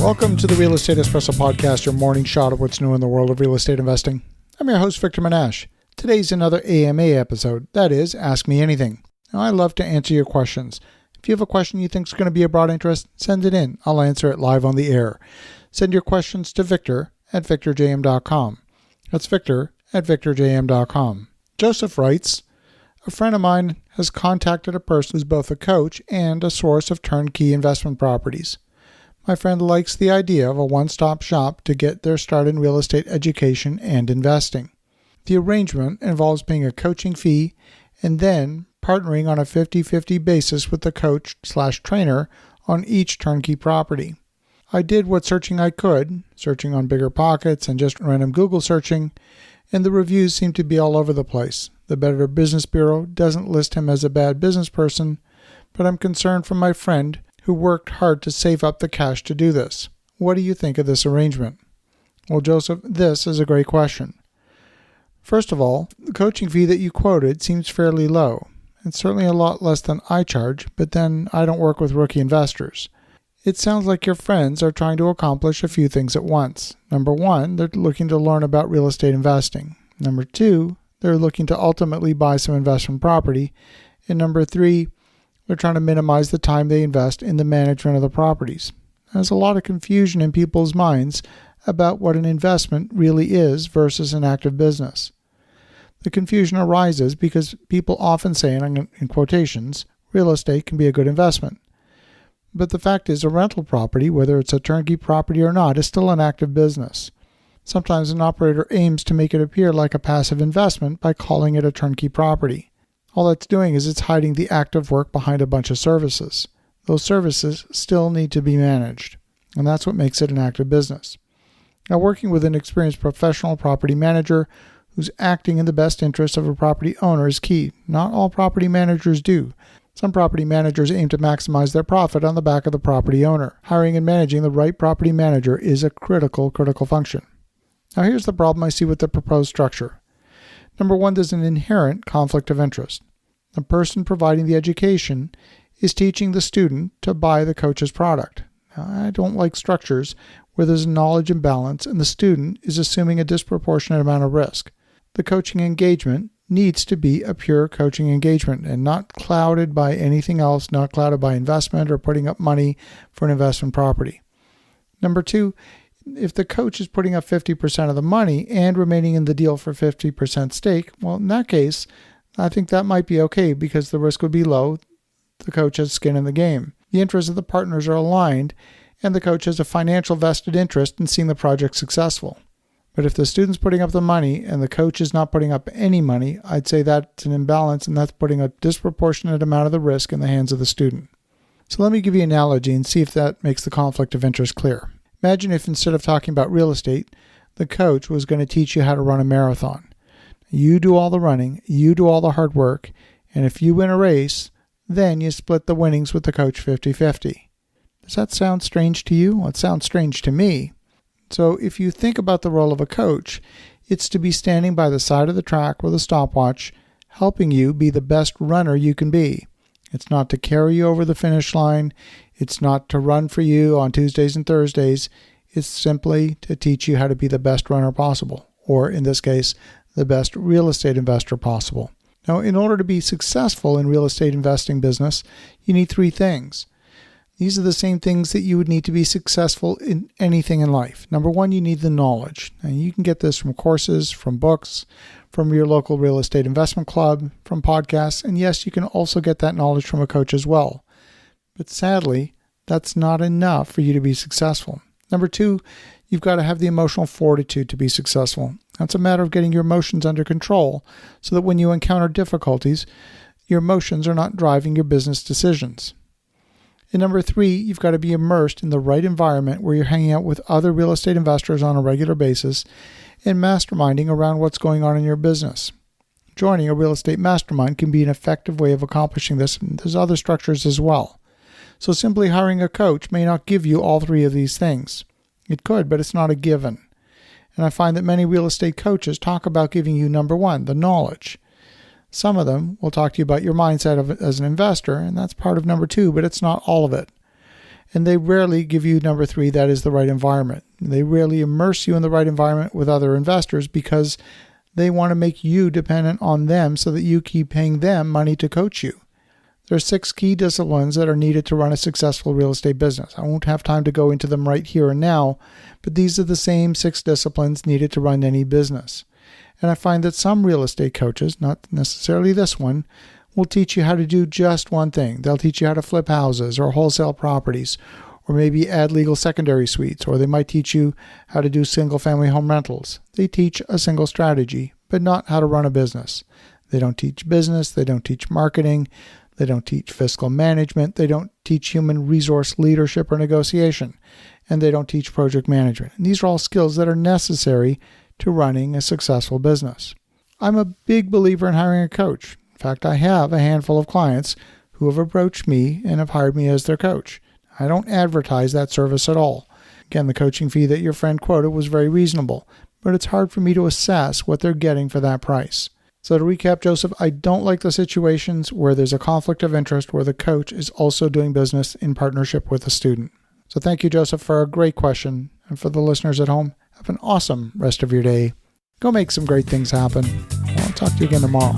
Welcome to the Real Estate Espresso Podcast, your morning shot of what's new in the world of real estate investing. I'm your host, Victor Monash. Today's another AMA episode, that is, Ask Me Anything. Now, I love to answer your questions. If you have a question you think is going to be of broad interest, send it in. I'll answer it live on the air. Send your questions to victor@victorjm.com. That's victor@victorjm.com. Joseph writes, a friend of mine has contacted a person who's both a coach and a source of turnkey investment properties. My friend likes the idea of a one-stop shop to get their start in real estate education and investing. The arrangement involves paying a coaching fee and then partnering on a 50-50 basis with the coach/trainer on each turnkey property. I did what searching I could, searching on BiggerPockets and just random Google searching, and the reviews seem to be all over the place. The Better Business Bureau doesn't list him as a bad business person, but I'm concerned for my friend who worked hard to save up the cash to do this. What do you think of this arrangement? Well, Joseph, this is a great question. First of all, the coaching fee that you quoted seems fairly low. It's certainly a lot less than I charge, but then I don't work with rookie investors. It sounds like your friends are trying to accomplish a few things at once. Number one, they're looking to learn about real estate investing. Number two, they're looking to ultimately buy some investment property. And number three, they're trying to minimize the time they invest in the management of the properties. There's a lot of confusion in people's minds about what an investment really is versus an active business. The confusion arises because people often say, and in quotations, real estate can be a good investment. But the fact is, a rental property, whether it's a turnkey property or not, is still an active business. Sometimes an operator aims to make it appear like a passive investment by calling it a turnkey property. All that's doing is it's hiding the active work behind a bunch of services. Those services still need to be managed, and that's what makes it an active business. Now, working with an experienced professional property manager who's acting in the best interest of a property owner is key. Not all property managers do. Some property managers aim to maximize their profit on the back of the property owner. Hiring and managing the right property manager is a critical function. Now, here's the problem I see with the proposed structure. Number one, there's an inherent conflict of interest. The person providing the education is teaching the student to buy the coach's product. Now, I don't like structures where there's a knowledge imbalance and the student is assuming a disproportionate amount of risk. The coaching engagement needs to be a pure coaching engagement and not clouded by anything else, not clouded by investment or putting up money for an investment property. Number two, if the coach is putting up 50% of the money and remaining in the deal for 50% stake, well, in that case, I think that might be okay because the risk would be low. The coach has skin in the game. The interests of the partners are aligned, and the coach has a financial vested interest in seeing the project successful. But if the student's putting up the money and the coach is not putting up any money, I'd say that's an imbalance, and that's putting a disproportionate amount of the risk in the hands of the student. So let me give you an analogy and see if that makes the conflict of interest clear. Imagine if instead of talking about real estate, the coach was going to teach you how to run a marathon. You do all the running, you do all the hard work, and if you win a race, then you split the winnings with the coach 50-50. Does that sound strange to you? Well, it sounds strange to me. So if you think about the role of a coach, it's to be standing by the side of the track with a stopwatch, helping you be the best runner you can be. It's not to carry you over the finish line. It's not to run for you on Tuesdays and Thursdays. It's simply to teach you how to be the best runner possible, or in this case, the best real estate investor possible. Now, in order to be successful in real estate investing business, you need three things. These are the same things that you would need to be successful in anything in life. Number one, you need the knowledge. And you can get this from courses, from books, from your local real estate investment club, from podcasts, and yes, you can also get that knowledge from a coach as well. But sadly, that's not enough for you to be successful. Number two, you've got to have the emotional fortitude to be successful. That's a matter of getting your emotions under control so that when you encounter difficulties, your emotions are not driving your business decisions. And number three, you've got to be immersed in the right environment where you're hanging out with other real estate investors on a regular basis and masterminding around what's going on in your business. Joining a real estate mastermind can be an effective way of accomplishing this, and there's other structures as well. So simply hiring a coach may not give you all three of these things. It could, but it's not a given. And I find that many real estate coaches talk about giving you, number one, the knowledge. Some of them will talk to you about your mindset as an investor, and that's part of number two, but it's not all of it. And they rarely give you number 3, that is the right environment. They rarely immerse you in the right environment with other investors because they want to make you dependent on them so that you keep paying them money to coach you. There are 6 key disciplines that are needed to run a successful real estate business. I won't have time to go into them right here and now, but these are the same 6 disciplines needed to run any business. And I find that some real estate coaches, not necessarily this one, will teach you how to do just one thing. They'll teach you how to flip houses or wholesale properties, or maybe add legal secondary suites, or they might teach you how to do single-family home rentals. They teach a single strategy, but not how to run a business. They don't teach business, they don't teach marketing, they don't teach fiscal management, they don't teach human resource leadership or negotiation, and they don't teach project management. And these are all skills that are necessary to running a successful business. I'm a big believer in hiring a coach. In fact, I have a handful of clients who have approached me and have hired me as their coach. I don't advertise that service at all. Again, the coaching fee that your friend quoted was very reasonable, but it's hard for me to assess what they're getting for that price. So to recap, Joseph, I don't like the situations where there's a conflict of interest where the coach is also doing business in partnership with a student. So thank you, Joseph, for a great question. And for the listeners at home, have an awesome rest of your day. Go make some great things happen. I'll talk to you again tomorrow.